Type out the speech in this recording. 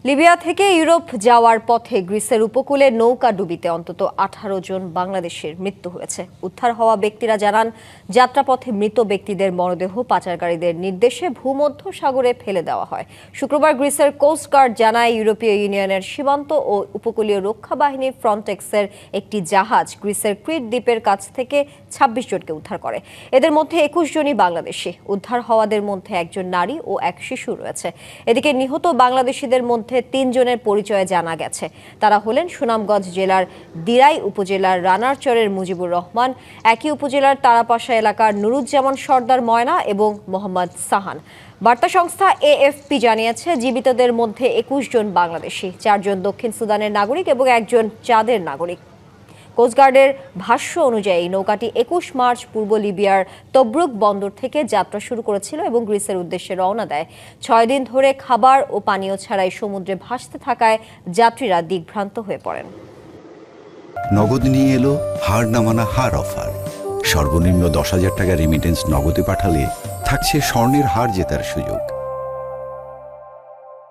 Libya থেকে Europe যাওয়ার পথে গ্রিসের উপকূলে নৌকা ডুবিতে অন্তত 18 জন বাংলাদেশের মৃত্যু হয়েছে। উদ্ধার হওয়া ব্যক্তিরা জানান, যাত্রাপথে মৃত ব্যক্তিদের মরদেহ পাচারকারীদের নির্দেশে ভূমধ্য সাগরে ফেলে দেওয়া হয়। শুক্রবার গ্রিসের কোস্টগার্ড জানায়, ইউরোপীয় ইউনিয়নের সীমান্ত ও উপকূলীয় রক্ষা বাহিনী ফ্রন্টেক্সের একটি জাহাজ গ্রিসের ক্রিট দ্বীপের কাছ থেকে 26 জনকে উদ্ধার করে। এদের মধ্যে 21 জনই বাংলাদেশি। উদ্ধার হওয়াদের মধ্যে একজন নারী ও এক শিশু রয়েছে। এদিকে নিহত বাংলাদেশিদের মধ্যে 3 জনের পরিচয় জানা গেছে। তারা হলেন সুনামগঞ্জ জেলার দিরাই উপজেলার রানারচরের মুজিবুর রহমান, একই উপজেলার তারাপাশা এলাকার নুরুজ্জামান সর্দার ময়না এবং মোহাম্মদ সাহান। বার্তা সংস্থা AFP জানিয়েছে, জীবিতদের মধ্যে 21 জন বাংলাদেশি, 4 জন দক্ষিণ সুদানের নাগরিক এবং 1 জন চাঁদের নাগরিক। কোস্টগার্ডের ভাষ্য অনুযায়ী নৌকাটি 21 মার্চ পূর্ব লিবিয়ার তব্রুক বন্দর থেকে যাত্রা শুরু করেছিল এবং গ্রিসের উদ্দেশ্যে রওনা দেয়। 6 দিন ধরে খাবার ও পানীয় ছাড়াই সমুদ্রে ভাসতে থাকায় যাত্রীরা দিগ্ভ্রান্ত হয়ে পড়েন। নগদ নিয়ে এলো হার না মানা হার অফার। সর্বনিম্ন 10,000 টাকা রেমিটেন্স নগদে পাঠালে থাকছে স্বর্ণের হার জেতার সুযোগ।